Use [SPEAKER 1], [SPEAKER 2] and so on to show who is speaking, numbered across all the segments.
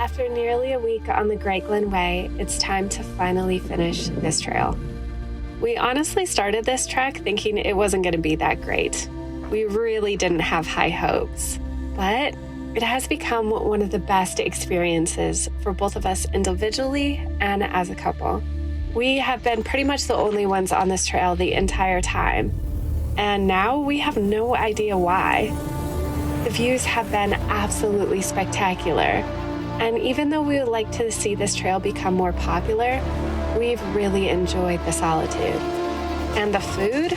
[SPEAKER 1] After nearly a week on the Great Glen Way, it's time to finally finish this trail. We honestly started this trek thinking it wasn't going to be that great. We really didn't have high hopes, but it has become one of the best experiences for both of us individually and as a couple. We have been pretty much the only ones on this trail the entire time, and now we have no idea why. The views have been absolutely spectacular, and even though we would like to see this trail become more popular, we've really enjoyed the solitude. And the food?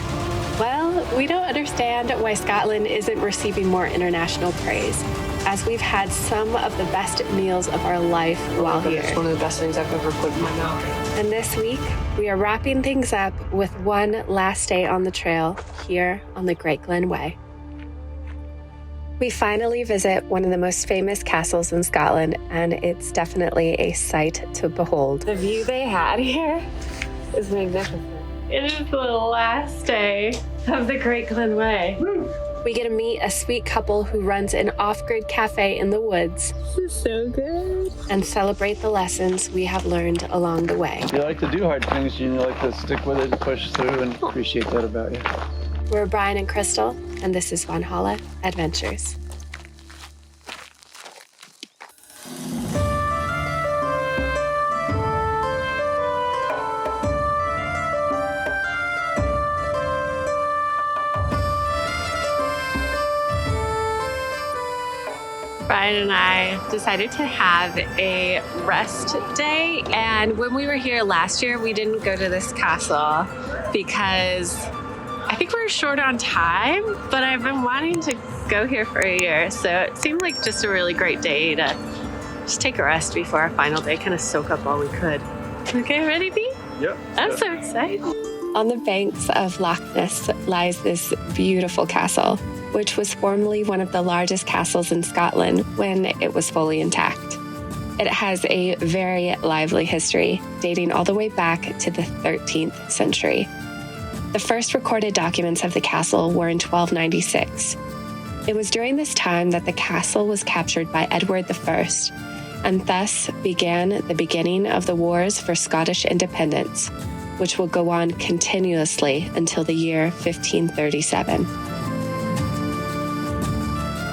[SPEAKER 1] Well, we don't understand why Scotland isn't receiving more international praise, as we've had some of the best meals of our life while here.
[SPEAKER 2] It's one of the best things I've ever put in my mouth.
[SPEAKER 1] And this week, we are wrapping things up with one last day on the trail here on the Great Glen Way. We finally visit one of the most famous castles in Scotland, and it's definitely a sight to behold. The view they had here is magnificent. It is the last day of the Great Glen Way. Woo. We get to meet a sweet couple who runs an off-grid cafe in the woods.
[SPEAKER 2] This is so good.
[SPEAKER 1] And celebrate the lessons we have learned along the way.
[SPEAKER 3] You like to do hard things, you like to stick with it and push through, and appreciate that about you.
[SPEAKER 1] We're Brian and Crystal, and this is Vanhalla Adventures. Brian and I decided to have a rest day, and when we were here last year, we didn't go to this castle because I think we were short on time, but I've been wanting to go here for a year, so it seemed like just a really great day to just take a rest before our final day, kind of soak up all we could. Okay, ready, B?
[SPEAKER 3] Yep.
[SPEAKER 1] I'm so excited. On the banks of Blackness lies this beautiful castle, which was formerly one of the largest castles in Scotland when it was fully intact. It has a very lively history, dating all the way back to the 13th century. The first recorded documents of the castle were in 1296. It was during this time that the castle was captured by Edward I, and thus began the beginning of the wars for Scottish independence, which will go on continuously until the year 1537.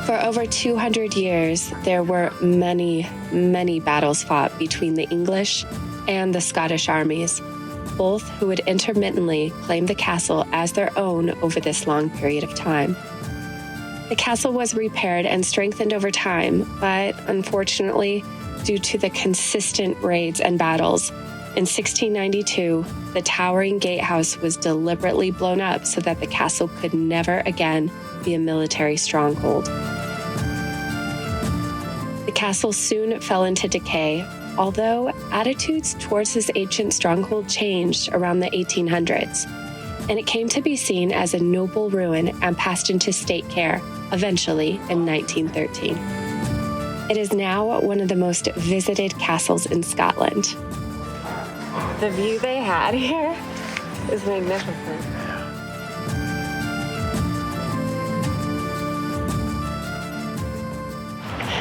[SPEAKER 1] For over 200 years, there were many, many battles fought between the English and the Scottish armies, both who would intermittently claim the castle as their own over this long period of time. The castle was repaired and strengthened over time, but unfortunately, due to the consistent raids and battles, in 1692, the towering gatehouse was deliberately blown up so that the castle could never again be a military stronghold. The castle soon fell into decay, although attitudes towards this ancient stronghold changed around the 1800s, and it came to be seen as a noble ruin and passed into state care, eventually in 1913. It is now one of the most visited castles in Scotland. The view they had here is magnificent.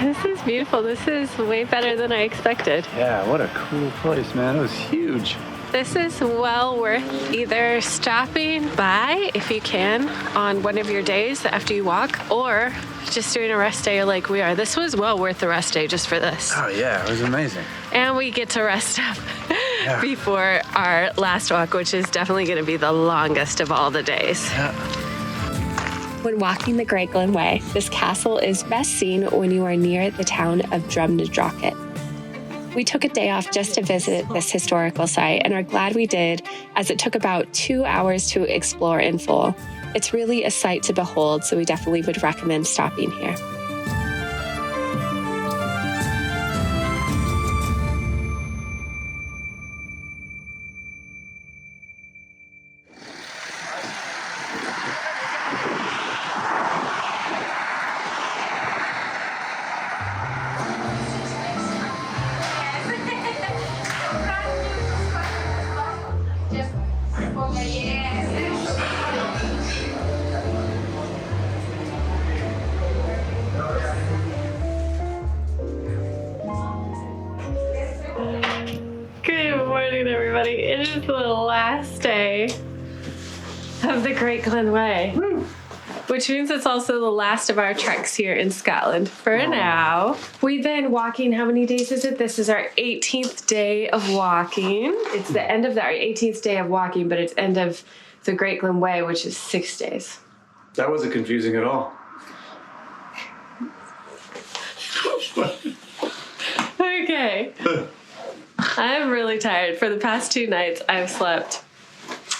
[SPEAKER 1] This is beautiful. This is way better than I expected.
[SPEAKER 3] Yeah, what a cool place, man. It was huge.
[SPEAKER 1] This is well worth either stopping by, if you can, on one of your days after you walk, or just doing a rest day like we are. This was well worth the rest day just for this.
[SPEAKER 3] Oh, yeah, it was amazing.
[SPEAKER 1] And we get to rest up before our last walk, which is definitely going to be the longest of all the days.
[SPEAKER 3] Yeah.
[SPEAKER 1] When walking the Great Glen Way, this castle is best seen when you are near the town of Drumnadrochit. We took a day off just to visit this historical site and are glad we did, as it took about 2 hours to explore in full. It's really a sight to behold, so we definitely would recommend stopping here. is the last day of the Great Glen Way. Woo. Which means it's also the last of our treks here in Scotland for now. We've been walking, how many days is it? This is our 18th day of walking. It's the end of our 18th day of walking, but it's end of the Great Glen Way, which is 6 days.
[SPEAKER 3] That wasn't confusing at all.
[SPEAKER 1] Okay. I'm really tired. For the past 2 nights, I've slept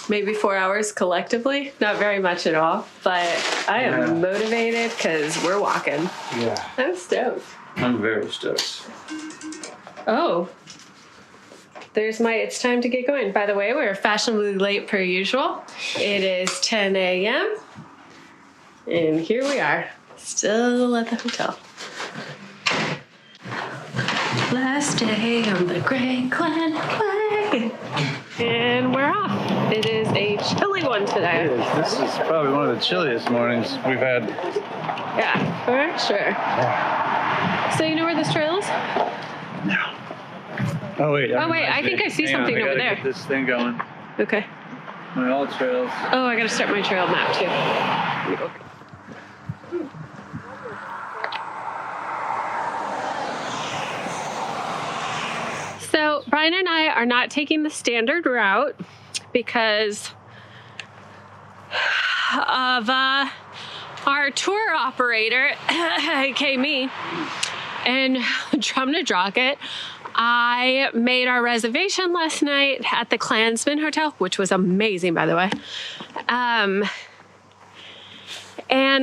[SPEAKER 1] maybe 4 hours collectively. Not very much at all, but I am motivated because we're walking.
[SPEAKER 3] Yeah.
[SPEAKER 1] I'm stoked.
[SPEAKER 3] I'm very stoked.
[SPEAKER 1] Oh. There's my it's time to get going. By the way, we're fashionably late per usual. It is 10 a.m. And here we are, still at the hotel. Last day on the Great Glen Way. And we're off. It is a chilly one today.
[SPEAKER 3] It is. This is probably one of the chilliest mornings we've had.
[SPEAKER 1] Yeah, for sure.
[SPEAKER 3] Yeah.
[SPEAKER 1] So you know where this trail is?
[SPEAKER 3] No. Oh wait.
[SPEAKER 1] I think I see something over there.
[SPEAKER 3] Get this thing going.
[SPEAKER 1] Okay.
[SPEAKER 3] My all trails.
[SPEAKER 1] Oh, I gotta start my trail map too. Let me go. So Brian and I are not taking the standard route because of our tour operator, aka me, and Drumnadrocket. I made our reservation last night at the Clansman Hotel, which was amazing, by the way. And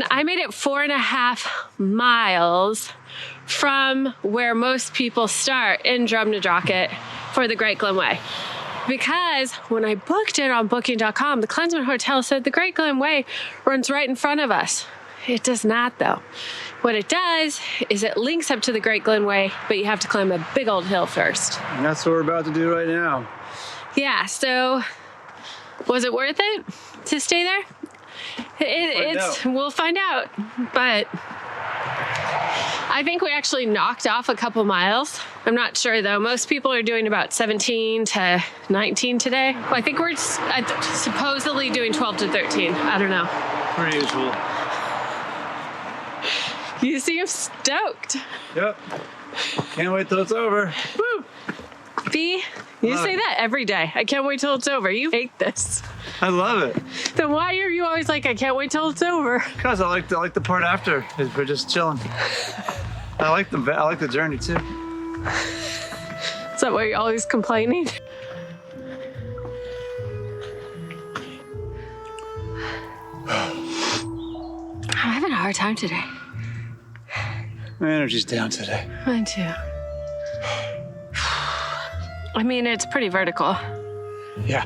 [SPEAKER 1] I made it 4.5 miles from where most people start in Drumnadrocket for the Great Glen Way. Because when I booked it on booking.com, the Clansman Hotel said the Great Glen Way runs right in front of us. It does not, though. What it does is it links up to the Great Glen Way, but you have to climb a big old hill first.
[SPEAKER 3] And that's what we're about to do right now.
[SPEAKER 1] Yeah, so was it worth it to stay there? We'll find out, but I think we actually knocked off a couple miles. I'm not sure though. Most people are doing about 17 to 19 today. Well, I think we're supposedly doing 12 to 13. I don't know.
[SPEAKER 3] Per usual.
[SPEAKER 1] You seem stoked.
[SPEAKER 3] Yep. Can't wait till it's over.
[SPEAKER 1] Woo! B, you say that every day. I can't wait till it's over. You hate this.
[SPEAKER 3] I love it.
[SPEAKER 1] Then why are you always like, I can't wait till it's over?
[SPEAKER 3] Because I like the part after. We're just chilling. I like the journey too.
[SPEAKER 1] Is that why you're always complaining? I'm having a hard time today.
[SPEAKER 3] My energy's down today.
[SPEAKER 1] Mine too. I mean, it's pretty vertical.
[SPEAKER 3] Yeah.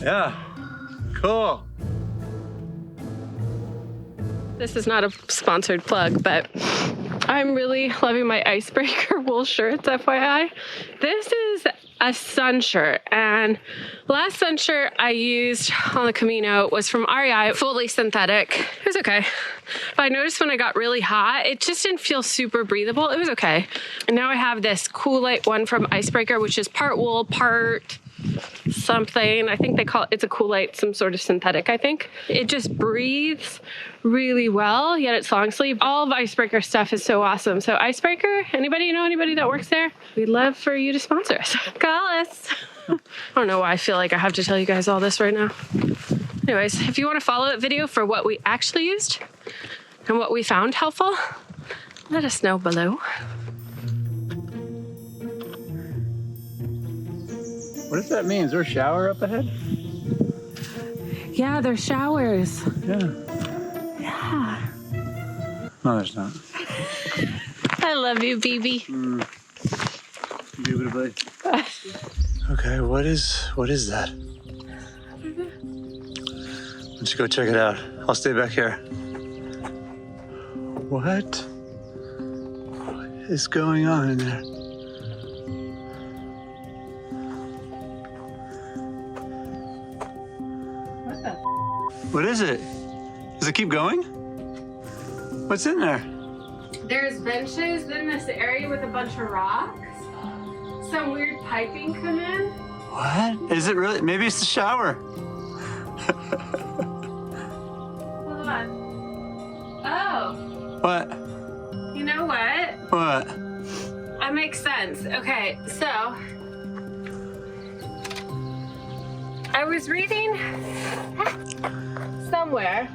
[SPEAKER 3] Yeah. Cool.
[SPEAKER 1] This is not a sponsored plug, but I'm really loving my Icebreaker wool shirts, FYI. This is a sun shirt, and last sun shirt I used on the Camino was from REI, fully synthetic. It was okay. But I noticed when I got really hot, it just didn't feel super breathable. It was okay. And now I have this Cool Light one from Icebreaker, which is part wool, part something. I think they call it, it's a Cool Light, some sort of synthetic, I think. It just breathes really well, yet it's long sleeve. All of Icebreaker stuff is so awesome. So Icebreaker, anybody know anybody that works there? We'd love for you to sponsor us. Call us. I don't know why I feel like I have to tell you guys all this right now. Anyways, if you want to follow that video for what we actually used and what we found helpful, let us know below.
[SPEAKER 3] What if that means there's a shower up ahead?
[SPEAKER 1] Yeah, there's showers.
[SPEAKER 3] Yeah.
[SPEAKER 1] Yeah.
[SPEAKER 3] No, there's not.
[SPEAKER 1] I love you, BB.
[SPEAKER 3] Indubitably. Okay, what is that? Let's go check it out. I'll stay back here. What is going on in there? What is it? Does it keep going? What's in there?
[SPEAKER 1] There's benches in this area with a bunch of rocks. Some weird piping come in.
[SPEAKER 3] What? Is it really? Maybe it's the shower.
[SPEAKER 1] Hold on. Oh,
[SPEAKER 3] What?
[SPEAKER 1] you know what?
[SPEAKER 3] What?
[SPEAKER 1] That makes sense. Okay, so I was reading somewhere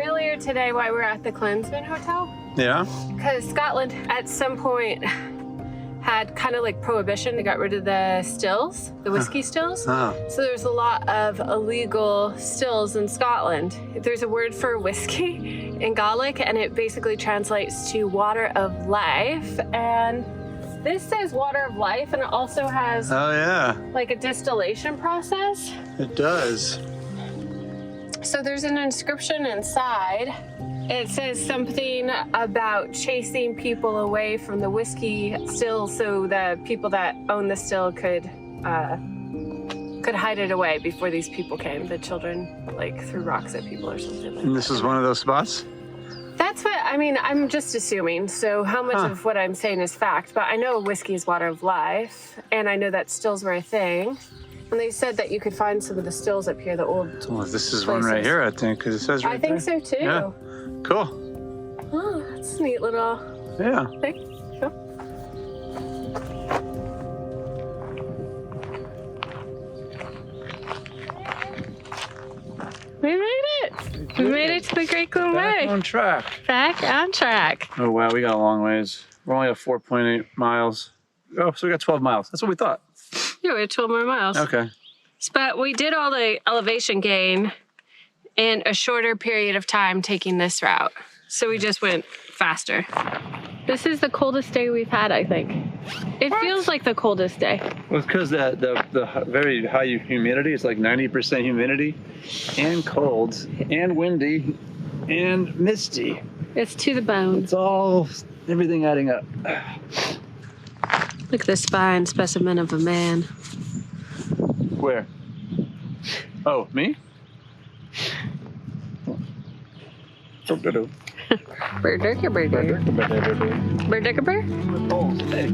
[SPEAKER 1] earlier today while we were at the Klinsman Hotel,
[SPEAKER 3] Yeah?
[SPEAKER 1] because Scotland at some point had kind of like prohibition. They got rid of the stills, the whiskey stills.
[SPEAKER 3] Oh.
[SPEAKER 1] So there's a lot of illegal stills in Scotland. There's a word for whiskey in Gaelic, and it basically translates to water of life. And this says water of life, and it also has
[SPEAKER 3] Oh, yeah.
[SPEAKER 1] like a distillation process.
[SPEAKER 3] It does.
[SPEAKER 1] So there's an inscription inside. It says something about chasing people away from the whiskey still, so the people that own the still could hide it away before these people came. The children like threw rocks at people or something like
[SPEAKER 3] And this is one of those spots?
[SPEAKER 1] That's what, I mean, I'm just assuming. So how much of what I'm saying is fact, but I know whiskey is water of life, and I know that stills were a thing. And they said that you could find some of the stills up here, the old
[SPEAKER 3] Well, this is one right here, I think, because it says right
[SPEAKER 1] I think
[SPEAKER 3] there.
[SPEAKER 1] so too.
[SPEAKER 3] Yeah. Cool.
[SPEAKER 1] Oh, that's a neat little
[SPEAKER 3] Yeah.
[SPEAKER 1] thing. Cool. We made it. We made it to the Great Glen
[SPEAKER 3] Back
[SPEAKER 1] Way.
[SPEAKER 3] on track.
[SPEAKER 1] Back on track.
[SPEAKER 3] Oh, wow, we got a long ways. We're only at 4.8 miles. Oh, so we got 12 miles. That's what we thought.
[SPEAKER 1] Yeah, we had 12 more miles.
[SPEAKER 3] Okay.
[SPEAKER 1] But we did all the elevation gain in a shorter period of time taking this route. So we just went faster. This is the coldest day we've had, I think. It feels like the coldest day.
[SPEAKER 3] Well, it's because the very high humidity. It's like 90% humidity and cold and windy and misty.
[SPEAKER 1] It's to the bone.
[SPEAKER 3] It's all, everything adding up.
[SPEAKER 1] Look at the spine specimen of a man.
[SPEAKER 3] Where? Oh, me?
[SPEAKER 1] Burger. Burger.
[SPEAKER 3] Hey.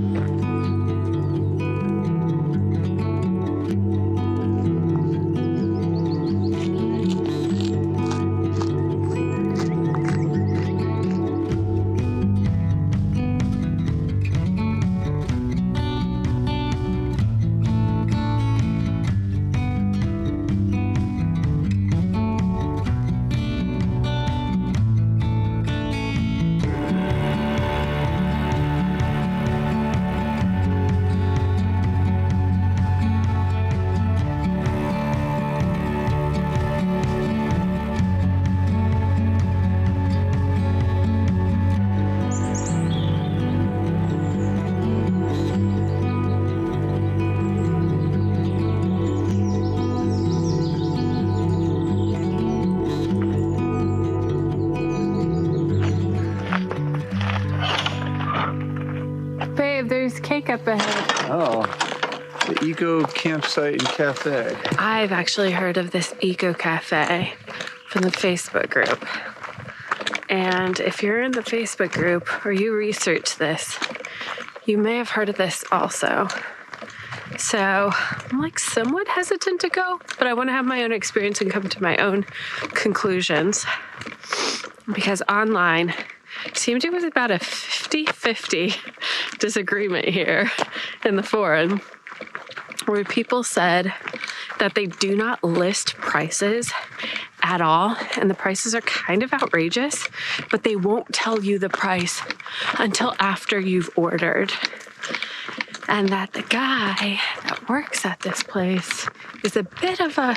[SPEAKER 1] Babe, there's cake up ahead.
[SPEAKER 3] Oh, the Eco Campsite and Cafe.
[SPEAKER 1] I've actually heard of this Eco Cafe from the Facebook group. And if you're in the Facebook group or you research this, you may have heard of this also. So I'm like somewhat hesitant to go, but I want to have my own experience and come to my own conclusions. Because online, it seemed it was about a 50-50 disagreement here in the forum, where people said that they do not list prices at all, and the prices are kind of outrageous, but they won't tell you the price until after you've ordered. And that the guy that works at this place is a bit of a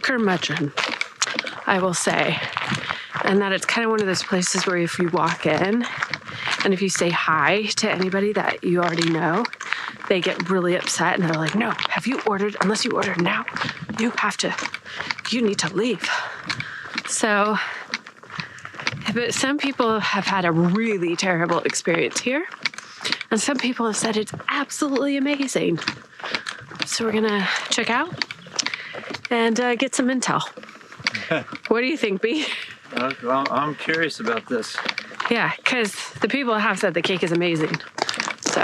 [SPEAKER 1] curmudgeon, I will say. And that it's kind of one of those places where if you walk in and if you say hi to anybody that you already know, they get really upset and they're like, no, have you ordered? Unless you ordered now, you need to leave. So, but some people have had a really terrible experience here. And some people have said it's absolutely amazing. So we're gonna check out and get some intel. What do you think, B?
[SPEAKER 3] Well, I'm curious about this.
[SPEAKER 1] Yeah, because the people have said the cake is amazing. So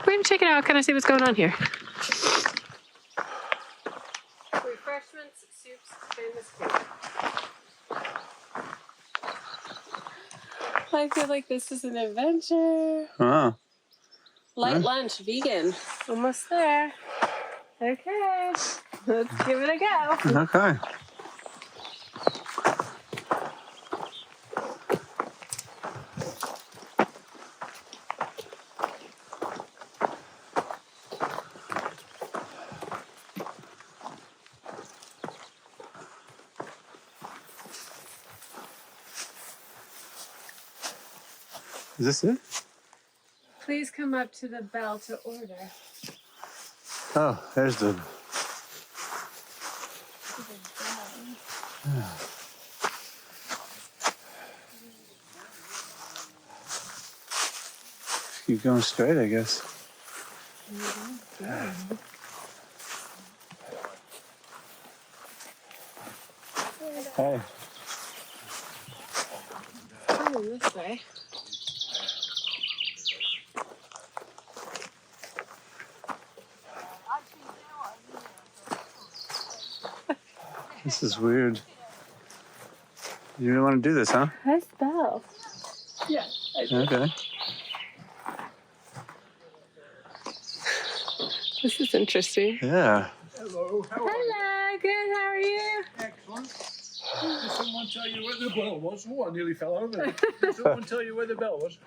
[SPEAKER 1] we're gonna check it out, kind of see what's going on here. Refreshments, soups, famous cake. I feel like this is an adventure.
[SPEAKER 3] Oh.
[SPEAKER 1] Light lunch, vegan. Almost there. Okay, let's give it a go.
[SPEAKER 3] Okay. Is this it?
[SPEAKER 1] Please come up to the bell to order.
[SPEAKER 3] Oh, there's the... Keep going straight, I guess. Hey.
[SPEAKER 1] Oh, this way.
[SPEAKER 3] This is weird. You really want to do this, huh?
[SPEAKER 1] Nice bell. Yeah, I do.
[SPEAKER 3] Okay.
[SPEAKER 1] This is interesting.
[SPEAKER 3] Yeah.
[SPEAKER 4] Hello, how are you?
[SPEAKER 1] Hello, good, how are you?
[SPEAKER 4] Excellent. Did someone tell you where the bell was? Oh, I nearly fell over. Did someone tell you where the bell was?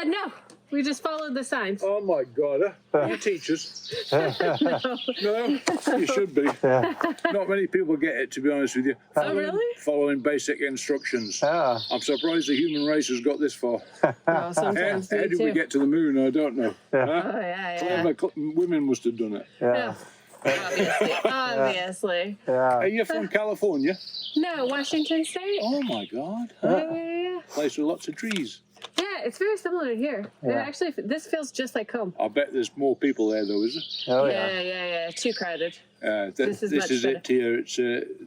[SPEAKER 1] No, we just followed the signs.
[SPEAKER 4] Oh my God, are you teachers? No, you should be.
[SPEAKER 3] Yeah.
[SPEAKER 4] Not many people get it, to be honest with you.
[SPEAKER 1] Oh, really?
[SPEAKER 4] Following basic instructions.
[SPEAKER 3] Yeah.
[SPEAKER 4] I'm surprised the human race has got this far.
[SPEAKER 1] Well,
[SPEAKER 4] How
[SPEAKER 1] sometimes
[SPEAKER 4] did we get to the moon? I don't know.
[SPEAKER 3] Yeah.
[SPEAKER 4] Huh?
[SPEAKER 1] Oh, yeah.
[SPEAKER 4] Clever women must have done it.
[SPEAKER 3] Yeah.
[SPEAKER 1] Obviously.
[SPEAKER 3] Yeah.
[SPEAKER 4] Are you from California?
[SPEAKER 1] No, Washington State?
[SPEAKER 4] Oh my God.
[SPEAKER 1] Yeah.
[SPEAKER 4] Place with lots of trees.
[SPEAKER 1] Yeah, it's very similar here.
[SPEAKER 3] Yeah.
[SPEAKER 1] Actually, this feels just like home.
[SPEAKER 4] I bet there's more people there though, is it?
[SPEAKER 3] Oh,
[SPEAKER 1] Yeah. Too crowded.
[SPEAKER 4] This
[SPEAKER 1] is much
[SPEAKER 4] is
[SPEAKER 1] better.
[SPEAKER 4] it here. It's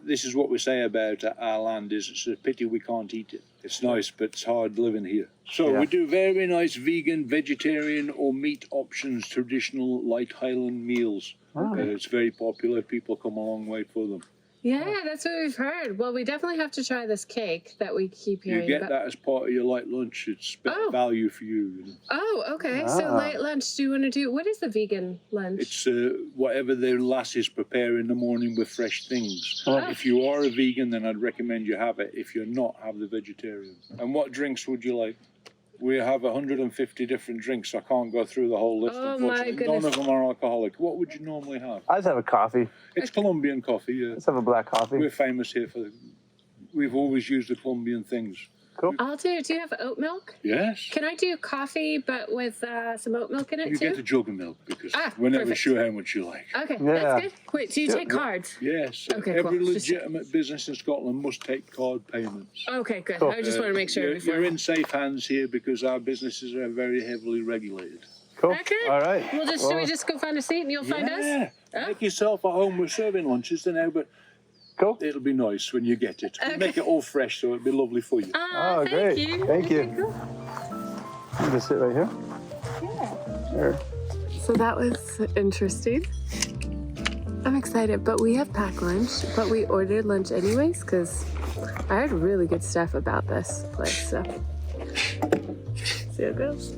[SPEAKER 4] this is what we say about our land. Is it's a pity we can't eat it. It's nice, but it's hard living here. So
[SPEAKER 3] Yeah.
[SPEAKER 4] we do very nice vegan, vegetarian, or meat options. Traditional light Highland meals.
[SPEAKER 3] Oh.
[SPEAKER 4] It's very popular. People come a long way for them.
[SPEAKER 1] Yeah, that's what we've heard. Well, we definitely have to try this cake that we keep
[SPEAKER 4] You
[SPEAKER 1] hearing
[SPEAKER 4] get
[SPEAKER 1] about.
[SPEAKER 4] that as part of your light lunch. It's better
[SPEAKER 1] Oh.
[SPEAKER 4] value for you. You know?
[SPEAKER 1] Oh, okay. So
[SPEAKER 3] Ah.
[SPEAKER 1] light lunch. Do you want to do? What is the vegan lunch?
[SPEAKER 4] It's whatever the lasses prepare in the morning with fresh things.
[SPEAKER 3] Oh.
[SPEAKER 4] If you are a vegan, then I'd recommend you have it. If you're not, have the vegetarian. And what drinks would you like? We have 150 different drinks. I can't go through the whole list,
[SPEAKER 1] Oh, my
[SPEAKER 4] unfortunately. None
[SPEAKER 1] goodness.
[SPEAKER 4] of them are alcoholic. What would you normally have?
[SPEAKER 3] I just have a coffee.
[SPEAKER 4] It's Colombian coffee, yeah.
[SPEAKER 3] Let's have a black coffee.
[SPEAKER 4] We're famous here for... We've always used the Colombian things.
[SPEAKER 3] Cool.
[SPEAKER 1] I'll do. Do you have oat milk?
[SPEAKER 4] Yes.
[SPEAKER 1] Can I do coffee, but with some oat milk in it
[SPEAKER 4] You
[SPEAKER 1] too?
[SPEAKER 4] get a jug of milk because
[SPEAKER 1] Ah,
[SPEAKER 4] we're never
[SPEAKER 1] perfect.
[SPEAKER 4] sure how much you like.
[SPEAKER 1] Okay,
[SPEAKER 3] Yeah.
[SPEAKER 1] that's good. Wait, do you take cards?
[SPEAKER 4] Yes.
[SPEAKER 1] Okay,
[SPEAKER 4] Every
[SPEAKER 1] cool. Just-
[SPEAKER 4] legitimate business in Scotland must take card payments.
[SPEAKER 1] Okay, good.
[SPEAKER 3] Cool.
[SPEAKER 1] I just want to make sure
[SPEAKER 4] You're,
[SPEAKER 1] before.
[SPEAKER 4] you're in safe hands here because our businesses are very heavily regulated.
[SPEAKER 3] Cool.
[SPEAKER 1] Okay.
[SPEAKER 3] All right.
[SPEAKER 1] Should we just go find a seat and you'll find us?
[SPEAKER 4] Yeah.
[SPEAKER 1] Oh.
[SPEAKER 4] Make yourself at home. We're serving lunches now, but
[SPEAKER 3] Cool.
[SPEAKER 4] it'll be nice when you get it.
[SPEAKER 1] Okay.
[SPEAKER 4] We make it all fresh, so it'll be lovely for you.
[SPEAKER 3] Oh,
[SPEAKER 1] Thank
[SPEAKER 3] great.
[SPEAKER 1] you.
[SPEAKER 3] Thank
[SPEAKER 1] Okay,
[SPEAKER 3] you.
[SPEAKER 1] cool.
[SPEAKER 3] I'm gonna sit right here.
[SPEAKER 1] Yeah.
[SPEAKER 3] Sure.
[SPEAKER 1] So that was interesting. I'm excited, but we have packed lunch, but we ordered lunch anyways because I heard really good stuff about this place. So, see how it goes.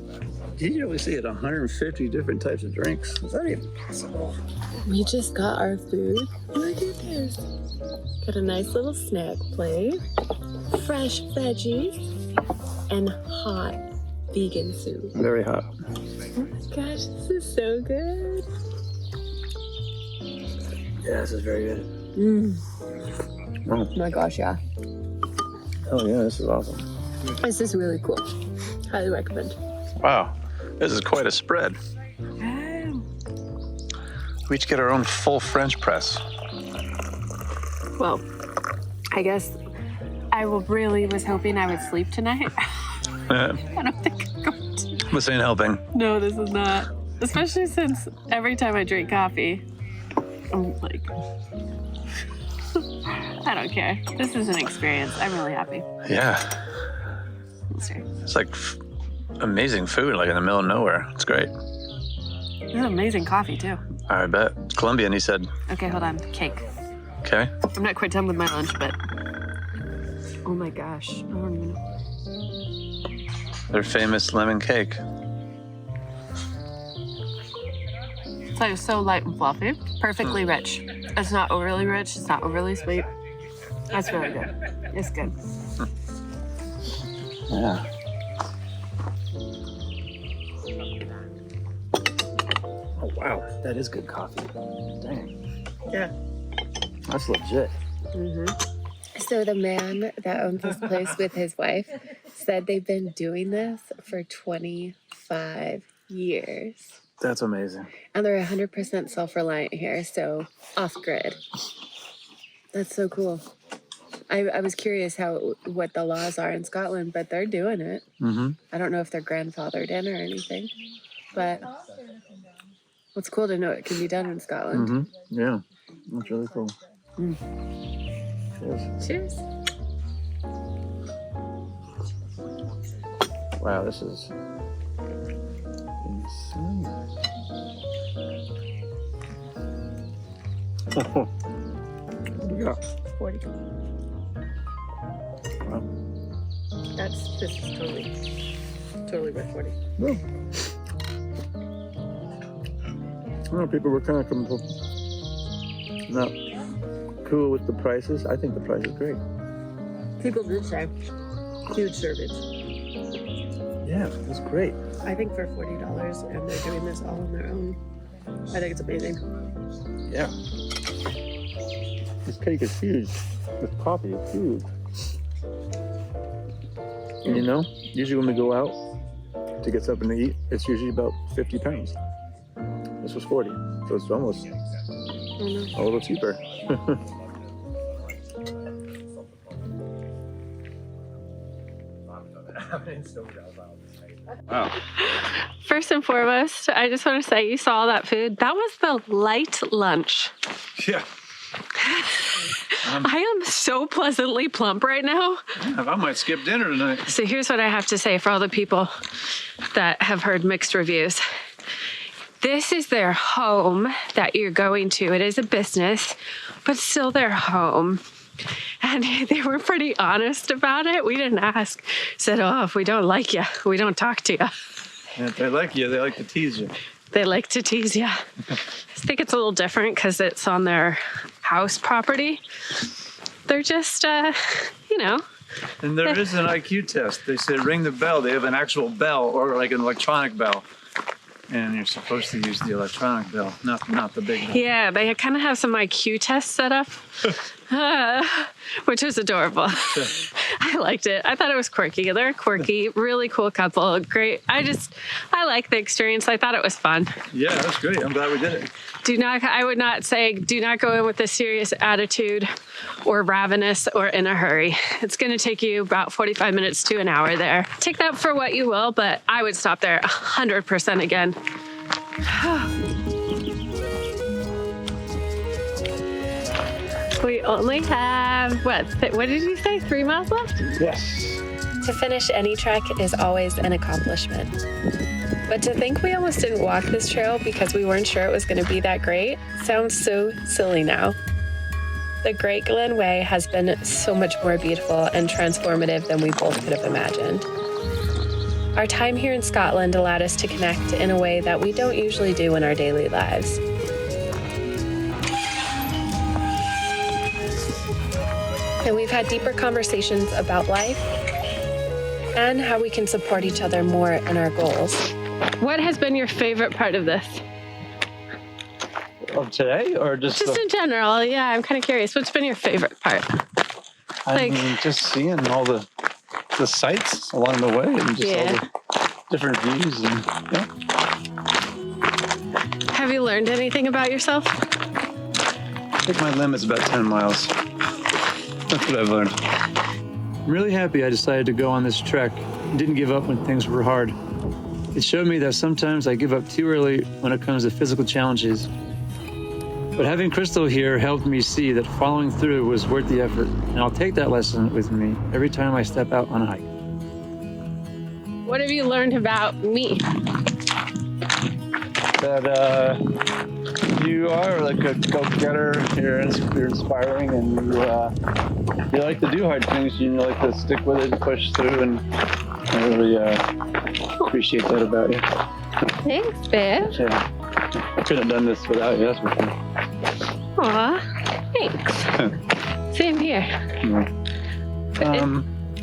[SPEAKER 3] You usually see it 150 different types of drinks. Is that even possible?
[SPEAKER 1] We just got our food. Look at this. Got a nice little snack plate, fresh veggies, and hot vegan soup.
[SPEAKER 3] Very hot.
[SPEAKER 1] Oh my gosh, this is so good.
[SPEAKER 3] Yeah, this is very good.
[SPEAKER 1] Oh my gosh, yeah.
[SPEAKER 3] Oh yeah, this is awesome.
[SPEAKER 1] This is really cool. Highly recommend.
[SPEAKER 5] Wow, this is quite a spread. We each get our own full French press.
[SPEAKER 1] Well, I guess I really was hoping I would sleep tonight. I don't think I'm going to.
[SPEAKER 5] This ain't helping.
[SPEAKER 1] No, this is not. Especially since every time I drink coffee, I'm like, I don't care. This is an experience. I'm really happy.
[SPEAKER 5] Yeah.
[SPEAKER 1] Let's see.
[SPEAKER 5] It's like amazing food, like in the middle of nowhere. It's great.
[SPEAKER 1] This is amazing coffee, too.
[SPEAKER 5] I bet. It's Colombian, he said.
[SPEAKER 1] Okay, hold on. Cake.
[SPEAKER 5] Okay.
[SPEAKER 1] I'm not quite done with my lunch, but... Oh my gosh. I don't even know.
[SPEAKER 5] Their famous lemon cake.
[SPEAKER 1] It's like so light and fluffy. Perfectly rich. It's not overly rich. It's not overly sweet. That's really good. It's good.
[SPEAKER 5] Yeah.
[SPEAKER 3] Oh, wow. That is good coffee. Dang.
[SPEAKER 1] Yeah.
[SPEAKER 3] That's legit.
[SPEAKER 1] So the man that owns this place with his wife said they've been doing this for 25 years.
[SPEAKER 3] That's amazing.
[SPEAKER 1] And they're 100% self-reliant here, so off-grid. That's so cool. I was curious what the laws are in Scotland, but they're doing it. I don't know if they're grandfathered in or anything, but it's cool to know it can be done in Scotland.
[SPEAKER 3] Yeah, that's really cool. Cheers.
[SPEAKER 1] Cheers.
[SPEAKER 3] Wow, this is insane. What do we got?
[SPEAKER 1] 40.
[SPEAKER 3] Wow.
[SPEAKER 1] This is totally worth 40.
[SPEAKER 3] Well, people were kind of not cool with the prices. I think the price is great.
[SPEAKER 1] People do say huge servage.
[SPEAKER 3] Yeah, it's great.
[SPEAKER 1] I think for $40 and they're doing this all on their own, I think it's amazing.
[SPEAKER 3] Yeah. This cake is huge. This coffee is huge. And you know, usually when we go out to get something to eat, it's usually about 50 pounds. This was 40, so it's almost a little cheaper. Wow.
[SPEAKER 1] First and foremost, I just want to say you saw that food. That was the light lunch.
[SPEAKER 3] Yeah.
[SPEAKER 1] I am so pleasantly plump right now.
[SPEAKER 3] I might skip dinner tonight.
[SPEAKER 1] So here's what I have to say for all the people that have heard mixed reviews. This is their home that you're going to. It is a business, but still their home. And they were pretty honest about it. We didn't ask. Said, oh, if we don't like you, we don't talk to you.
[SPEAKER 3] And if they like you, they like to tease you.
[SPEAKER 1] They like to tease you. I think it's a little different because it's on their house property. They're just, you know.
[SPEAKER 3] And there is an IQ test. They say ring the bell. They have an actual bell or like an electronic bell. And you're supposed to use the electronic bell, not the big bell.
[SPEAKER 1] Yeah, they kind of have some IQ tests set up, which was adorable. I liked it. I thought it was quirky. They're quirky, really cool couple. Great. I like the experience. I thought it was fun.
[SPEAKER 3] Yeah, that's great. I'm glad we did it.
[SPEAKER 1] I would not say, do not go in with a serious attitude or ravenous or in a hurry. It's going to take you about 45 minutes to an hour there. Take that for what you will, but I would stop there 100% again. We only have, what did you say, 3 miles left?
[SPEAKER 3] Yes.
[SPEAKER 1] To finish any trek is always an accomplishment. But to think we almost didn't walk this trail because we weren't sure it was going to be that great sounds so silly now. The Great Glen Way has been so much more beautiful and transformative than we both could have imagined. Our time here in Scotland allowed us to connect in a way that we don't usually do in our daily lives. And we've had deeper conversations about life and how we can support each other more in our goals. What has been your favorite part of this?
[SPEAKER 3] Of today or just
[SPEAKER 1] in general, yeah, I'm kind of curious. What's been your favorite part?
[SPEAKER 3] I mean, just seeing all the sights along the way and just all the different views. And, yeah.
[SPEAKER 1] Have you learned anything about yourself?
[SPEAKER 3] I think my limit's about 10 miles. That's what I've learned. I'm really happy I decided to go on this trek and didn't give up when things were hard. It showed me that sometimes I give up too early when it comes to physical challenges.
[SPEAKER 6] But having Crystal here helped me see that following through was worth the effort, and I'll take that lesson with me every time I step out on a hike.
[SPEAKER 1] What have you learned about me?
[SPEAKER 6] That you are like a go-getter, you're inspiring, and you like to do hard things, you like to stick with it and push through, and I really appreciate that about you.
[SPEAKER 1] Thanks, babe.
[SPEAKER 6] Yeah. I couldn't have done this without you, that's for sure.
[SPEAKER 1] Aw, thanks. Same here.
[SPEAKER 6] Yeah.
[SPEAKER 1] I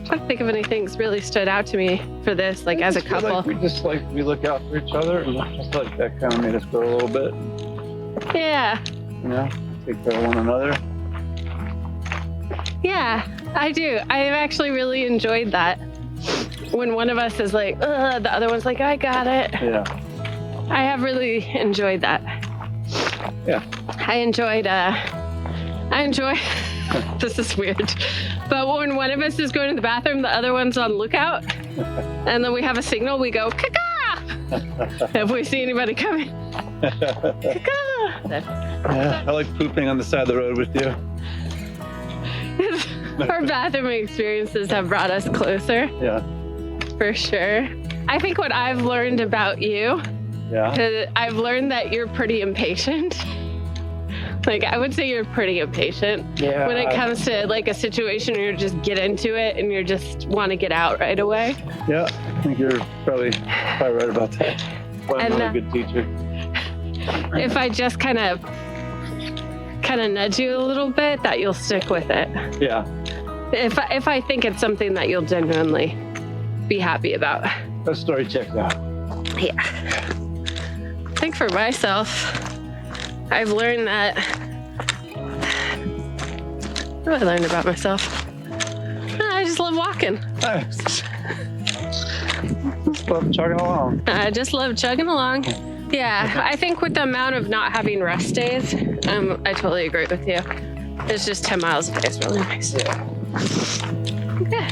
[SPEAKER 1] can't think of anything that's really stood out to me for this, like as a couple.
[SPEAKER 6] We look out for each other, and I just like that kind of made us grow a little bit.
[SPEAKER 1] Yeah.
[SPEAKER 6] You know, take care of one another.
[SPEAKER 1] Yeah, I do. I've actually really enjoyed that. When one of us is like, ugh, the other one's like, I got it.
[SPEAKER 6] Yeah.
[SPEAKER 1] I have really enjoyed that.
[SPEAKER 6] Yeah.
[SPEAKER 1] I enjoy, this is weird, but when one of us is going to the bathroom, the other one's on lookout, and then we have a signal, we go, caca! If we see anybody coming, caca!
[SPEAKER 6] Yeah, I like pooping on the side of the road with you.
[SPEAKER 1] Our bathroom experiences have brought us closer.
[SPEAKER 6] Yeah.
[SPEAKER 1] For sure. I think what I've learned about you, I've learned that you're pretty impatient. Like, I would say you're pretty impatient when it comes to like a situation where you just get into it and you just want to get out right away.
[SPEAKER 6] Yeah, I think you're probably right about that. Well, I'm not a good teacher.
[SPEAKER 1] If I just kind of nudge you a little bit, that you'll stick with it.
[SPEAKER 6] Yeah.
[SPEAKER 1] If I think it's something that you'll genuinely be happy about.
[SPEAKER 6] That story checks out.
[SPEAKER 1] Yeah. I think for myself, I've learned that. What have I learned about myself? I just love walking.
[SPEAKER 6] Just love chugging along.
[SPEAKER 1] I just love chugging along. Yeah, I think with the amount of not having rest days, I totally agree with you. It's just 10 miles a day is really nice.
[SPEAKER 6] Yeah.
[SPEAKER 1] Okay.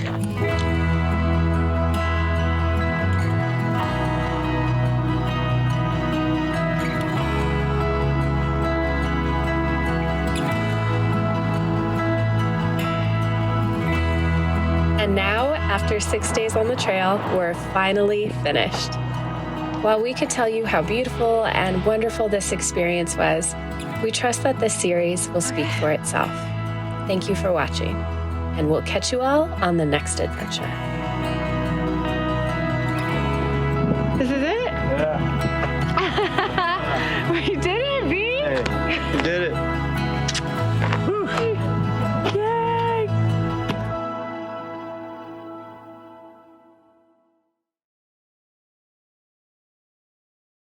[SPEAKER 1] And now, after 6 days on the trail, we're finally finished. While we could tell you how beautiful and wonderful this experience was, we trust that this series will speak for itself. Thank you for watching, and we'll catch you all on the next adventure.